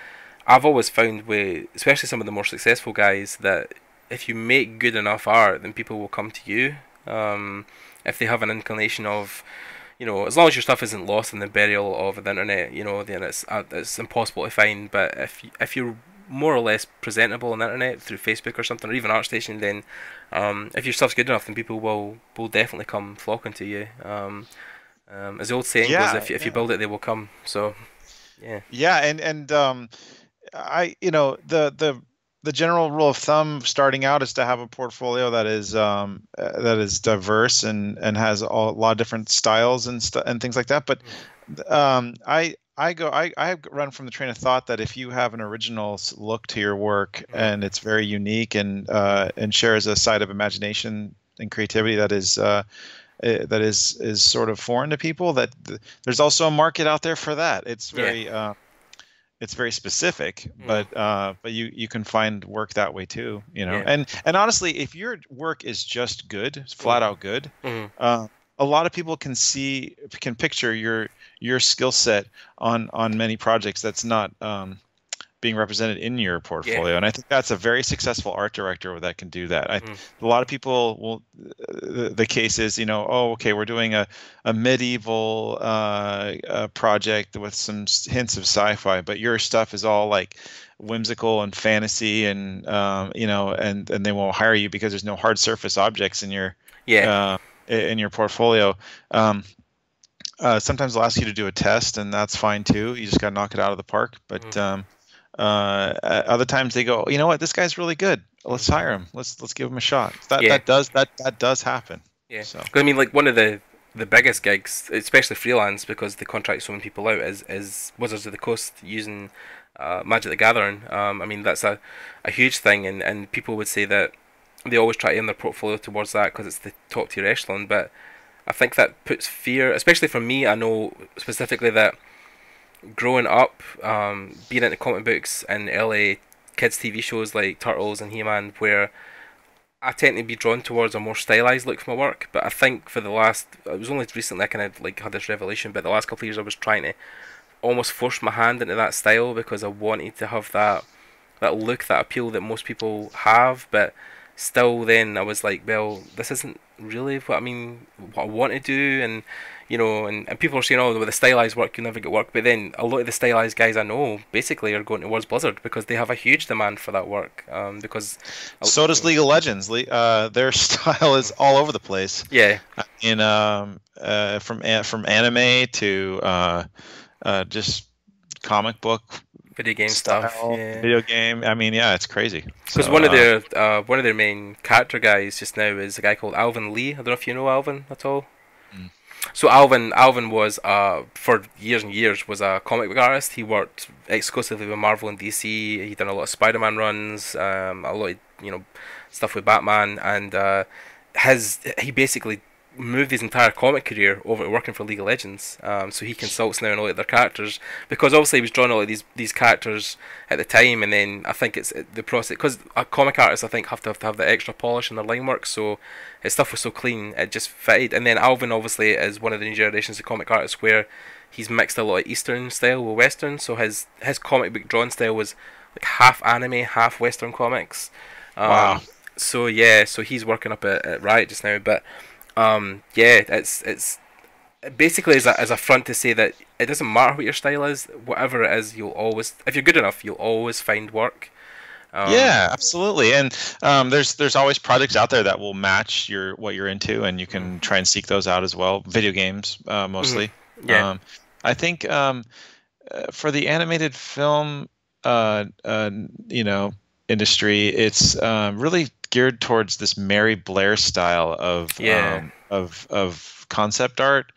I've always found especially some of the more successful guys, that if you make good enough art, then people will come to you. If they have an inclination of, as long as your stuff isn't lost in the burial of the internet, then it's impossible to find. But if you're more or less presentable on the internet through Facebook or something, or even ArtStation, then if your stuff's good enough, then people will definitely come flocking to you. As the old saying goes, if you build it, they will come. So and I the general rule of thumb starting out is to have a portfolio that is diverse and has a lot of different styles and things like that. But I run from the train of thought that if you have an original look to your work and it's very unique and shares a side of imagination and creativity that is sort of foreign to people, that there's also a market out there for that. It's very specific, but you can find work that way too, And honestly, if your work is just good, flat out good, a lot of people can picture your skill set on many projects. That's not being represented in your portfolio. Yeah. And I think that's a very successful art director that can do that. Mm. A lot of people will, the case is, oh, okay, we're doing a medieval project with some hints of sci-fi, but your stuff is all like whimsical and fantasy, and and they won't hire you because there's no hard surface objects in your portfolio. Sometimes they'll ask you to do a test, and that's fine too. You just got to knock it out of the park. But other times they go, you know what, this guy's really good. Let's hire him. Let's give him a shot. That does happen. Yeah. So I mean, like one of the biggest gigs, especially freelance, because they contract so many people out, is Wizards of the Coast using Magic the Gathering. I mean, that's a huge thing, and people would say that they always try to aim their portfolio towards that because it's the top tier echelon, but I think that puts fear, especially for me. I know specifically that growing up, being into comic books and LA kids TV shows like Turtles and He-Man, where I tend to be drawn towards a more stylized look for my work. But I think for the last, it was only recently I kind of like had this revelation. But the last couple of years I was trying to almost force my hand into that style because I wanted to have that look, that appeal that most people have, but still then I was like, well, this isn't really what I want to do, and and people are saying, oh, with the stylized work you'll never get work, but then a lot of the stylized guys I know basically are going towards Blizzard because they have a huge demand for that work, because so does League of Legends. Their style is all over the place. Yeah. From anime to just comic book, video game stuff. Yeah. Video game. I mean, yeah, it's crazy. Because one of their main character guys just now is a guy called Alvin Lee. I don't know if you know Alvin at all. Mm. So Alvin was for years and years was a comic book artist. He worked exclusively with Marvel and DC. He done a lot of Spider-Man runs, a lot of stuff with Batman, and he basically moved his entire comic career over to working for League of Legends. So he consults now on all of their characters, because obviously he was drawing all of these characters at the time, and then I think it's the process, because a comic artist I think have to have the extra polish in their line work, so his stuff was so clean it just fitted. And then Alvin obviously is one of the new generations of comic artists where he's mixed a lot of Eastern style with Western, so his comic book drawing style was like half anime, half Western comics. Wow. So yeah, so he's working up at Riot just now, but it's basically as a front to say that it doesn't matter what your style is, whatever it is, you'll always, if you're good enough, you'll always find work. Yeah, absolutely. And there's always projects out there that will match what you're into, and you can try and seek those out as well. Video games, mostly. Mm-hmm. Yeah. I think for the animated film, industry, it's really geared towards this Mary Blair style of concept art.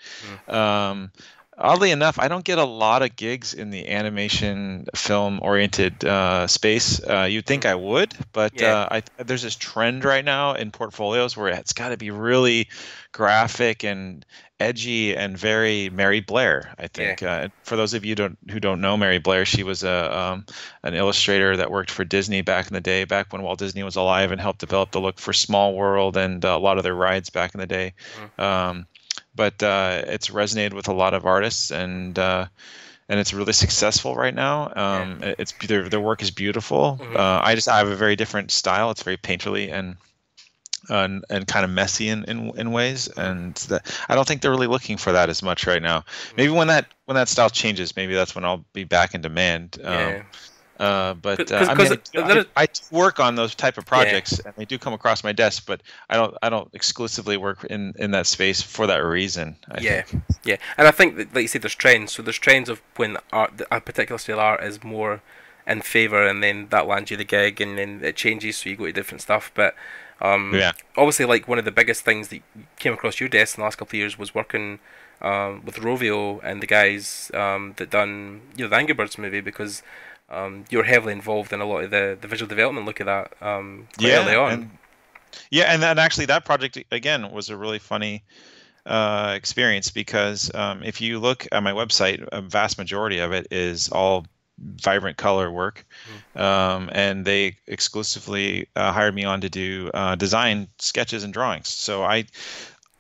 Mm. Oddly enough, I don't get a lot of gigs in the animation film oriented space. You'd think I would, but there's this trend right now in portfolios where it's got to be really graphic and edgy and very Mary Blair, I think. For those of you who don't know Mary Blair, she was an illustrator that worked for Disney back in the day, back when Walt Disney was alive, and helped develop the look for Small World and a lot of their rides back in the day. But it's resonated with a lot of artists, and it's really successful right now. It's their work is beautiful. Mm-hmm. I have a very different style. It's very painterly and kind of messy in ways, and I don't think they're really looking for that as much right now. Maybe when that style changes, maybe that's when I'll be back in demand. I work on those type of projects, and they do come across my desk, but I don't exclusively work in that space for that reason. I think. And I think that, like you said, there's trends. So there's trends of when a particular style art is more in favor, and then that lands you the gig, and then it changes, so you go to different stuff. But obviously, like one of the biggest things that came across your desk in the last couple of years was working with Rovio and the guys that done the Angry Birds movie, because you were heavily involved in a lot of the visual development look at that early on. And then actually that project again was a really funny experience, because if you look at my website, a vast majority of it is all vibrant color work, and they exclusively hired me on to do design sketches and drawings. So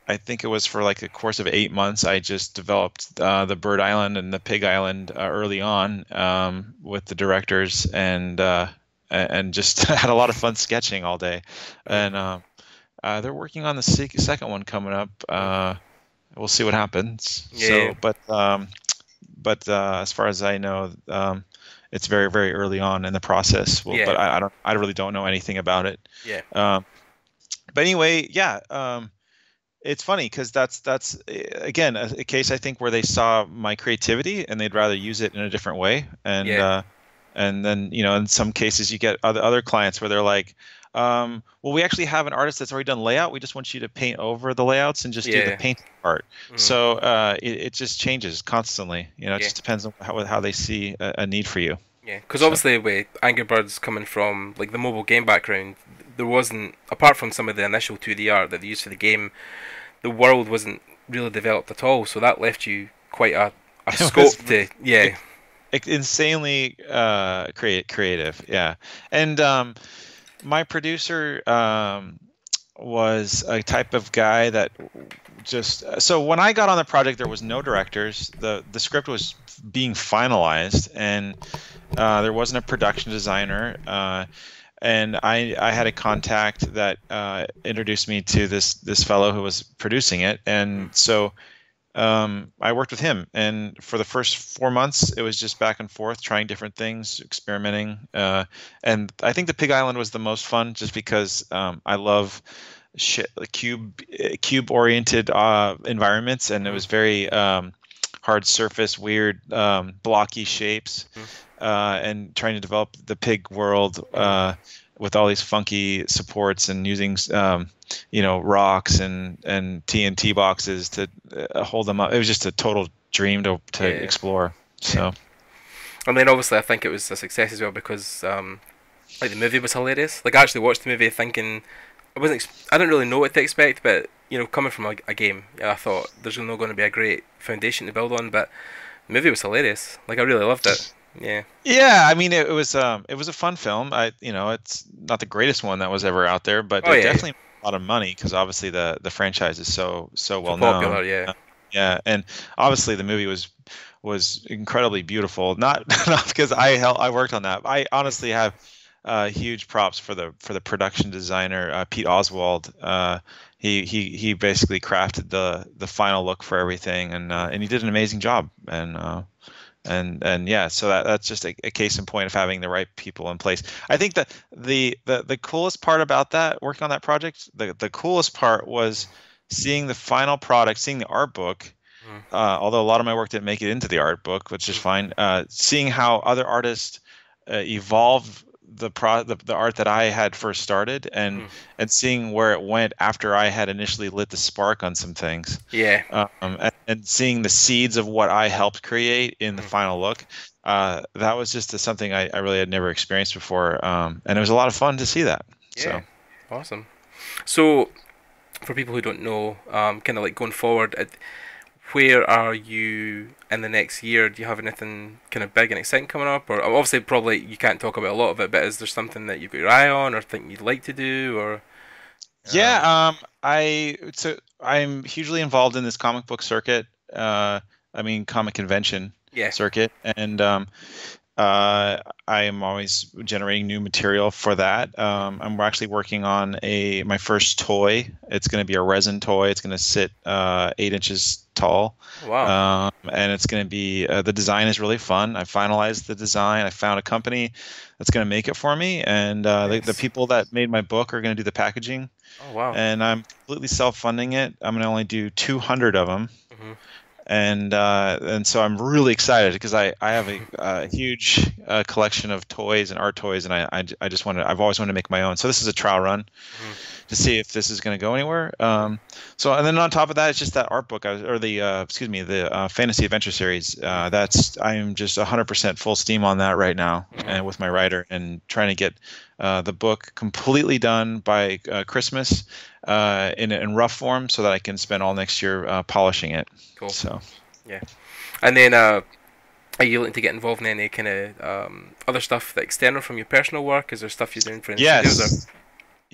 I think it was for like a course of 8 months. I just developed the Bird Island and the Pig Island early on with the directors, and just had a lot of fun sketching all day. And they're working on the second one coming up. We'll see what happens. Yeah. So, but as far as I know, it's very, very early on in the process. Well, Yeah. But I really don't know anything about it. Yeah. But anyway, yeah. It's funny because that's again a case I think where they saw my creativity and they'd rather use it in a different way. And then in some cases you get other clients where they're like, well, we actually have an artist that's already done layout. We just want you to paint over the layouts and just do the painting part. So it just changes constantly. It just depends on how they see a need for you. Yeah, because obviously with Angry Birds coming from like the mobile game background, there wasn't, apart from some of the initial 2D art that they used for the game, the world wasn't really developed at all. So that left you quite a scope to insanely creative. Yeah, and my producer was a type of guy that so when I got on the project, there was no directors. The script was being finalized, and there wasn't a production designer. And I had a contact that introduced me to this fellow who was producing it, and so I worked with him. And for the first 4 months, it was just back and forth, trying different things, experimenting. And I think the Pig Island was the most fun, just because I love cube-oriented environments, and it was very hard surface, weird, blocky shapes. And trying to develop the pig world with all these funky supports and using rocks and TNT boxes to hold them up. It was just a total dream to explore. So, and then obviously I think it was a success as well because like the movie was hilarious. Like I actually watched the movie thinking I didn't really know what to expect, but coming from a game, I thought there's not going to be a great foundation to build on. But the movie was hilarious. Like I really loved it. Yeah. I mean, it was a fun film. It's not the greatest one that was ever out there, but definitely made a lot of money because obviously the franchise is so well known. Popular, yeah, and obviously the movie was incredibly beautiful. Not because I worked on that. I honestly have huge props for the production designer Pete Oswald. He basically crafted the final look for everything, and he did an amazing job. And yeah, so that's just a case in point of having the right people in place. I think that the coolest part about that, working on that project, the coolest part was seeing the final product, seeing the art book. Although a lot of my work didn't make it into the art book, which is fine. Seeing how other artists evolve the art that I had first started, and seeing where it went after I had initially lit the spark on some things. Yeah. And seeing the seeds of what I helped create in the final look, that was just something I really had never experienced before, and it was a lot of fun to see that. Yeah. So. Awesome. So, for people who don't know, kind of like going forward, where are you in the next year? Do you have anything kind of big and exciting coming up? Or obviously, probably you can't talk about a lot of it, but is there something that you've got your eye on, or think you'd like to do, or? I'm hugely involved in this comic book circuit. Comic convention circuit, and I am always generating new material for that. I'm actually working on my first toy. It's going to be a resin toy. It's going to sit 8 inches tall. Wow. And it's going to be the design is really fun. I finalized the design. I found a company that's going to make it for me, and nice. the people that made my book are going to do the packaging. Oh wow. And I'm completely self-funding it. I'm going to only do 200 of them. And so I'm really excited because I have a huge collection of toys and art toys, and I've always wanted to make my own. So this is a trial run to see if this is going to go anywhere. So and then on top of that, it's just that art book, the fantasy adventure series. I'm just 100% full steam on that right now, and with my writer, and trying to get the book completely done by Christmas in rough form, so that I can spend all next year polishing it. Cool. So yeah, and then are you looking to get involved in any kind of other stuff, external from your personal work? Is there stuff you're doing for any studios?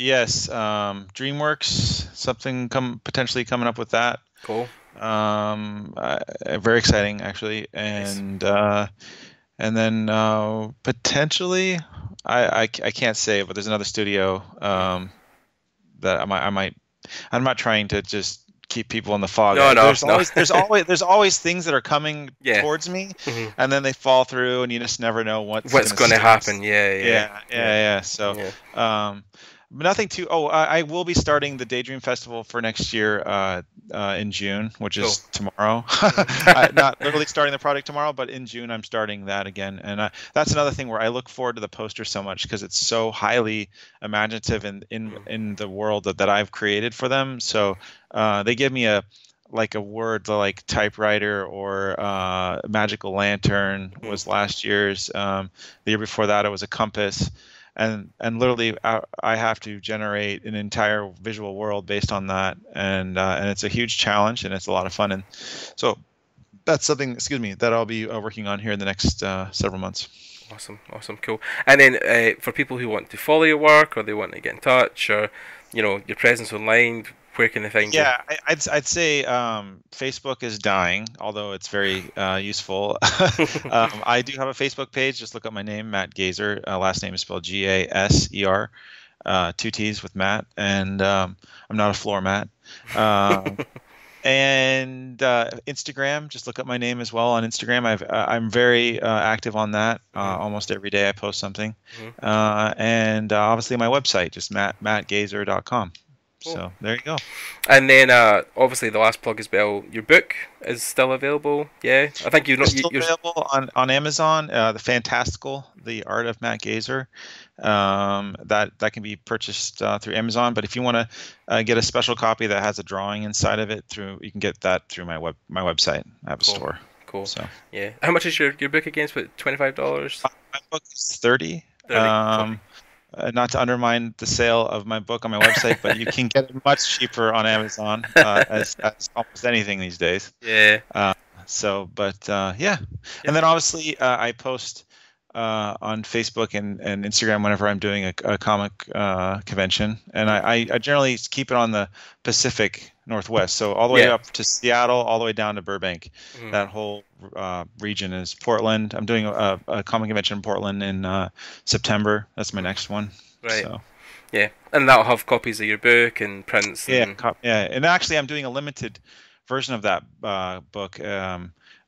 Yes, DreamWorks, something potentially coming up with that. Cool. Very exciting, actually, and then potentially, I can't say, but there's another studio that I might. I'm not trying to just keep people in the fog. No. There's always things that are coming towards me, and then they fall through, and you just never know what's going to happen. Yeah. So, nothing too. Oh, I will be starting the Daydream Festival for next year in June, which is tomorrow. Not literally starting the project tomorrow, but in June I'm starting that again, and that's another thing where I look forward to the poster so much because it's so highly imaginative in the world that I've created for them. So they give me a word like typewriter or magical lantern was last year's. The year before that it was a compass. And literally, I have to generate an entire visual world based on that, and it's a huge challenge, and it's a lot of fun, and so that's something, that I'll be working on here in the next several months. Awesome, cool. And then for people who want to follow your work, or they want to get in touch, or your presence online, where can they find you? Yeah, I'd say Facebook is dying, although it's very useful. I do have a Facebook page. Just look up my name, Matt Gazer. Last name is spelled Gaser, 2 T's with Matt, and I'm not a floor mat. And Instagram, just look up my name as well on Instagram. I'm very active on that. Almost every day I post something. And obviously my website, just mattgazer.com. Cool. So there you go. And then obviously the last plug as well, your book is still available. Yeah, I think you're still available on Amazon. The Fantastical, The Art of Matt Gazer. That can be purchased through Amazon. But if you want to get a special copy that has a drawing inside of it, you can get that through my website. I have a store. Cool. So yeah, how much is your book again? It's about $25. My book is $30. Not to undermine the sale of my book on my website, but you can get it much cheaper on Amazon, as almost anything these days. Yeah. And then obviously I post on Facebook and Instagram whenever I'm doing a comic convention, and I generally keep it on the Pacific Northwest, so all the way up to Seattle, all the way down to Burbank. That whole region is Portland. I'm doing a comic convention in Portland in September. That's my next one. Right. So. Yeah, and that'll have copies of your book and prints. And actually I'm doing a limited version of that book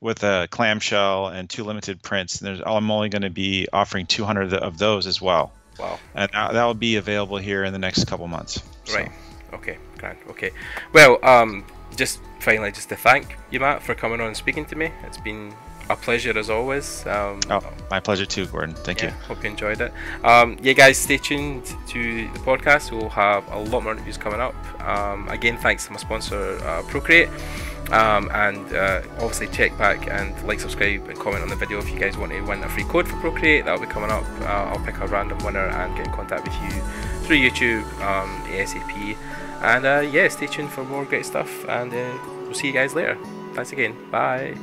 with a clamshell and 2 limited prints. And I'm only going to be offering 200 of those as well. Wow. And that will be available here in the next couple months. Right. Okay. Grand. Okay. Well, just finally, just to thank you, Matt, for coming on and speaking to me. It's been a pleasure as always. My pleasure too, Gordon. Thank you. Hope you enjoyed it. Guys, stay tuned to the podcast. We'll have a lot more interviews coming up. Again, thanks to my sponsor, Procreate. And obviously check back and like, subscribe, and comment on the video if you guys want to win a free code for Procreate. That'll be coming up. I'll pick a random winner and get in contact with you through YouTube ASAP. And stay tuned for more great stuff, and we'll see you guys later. Thanks again. Bye.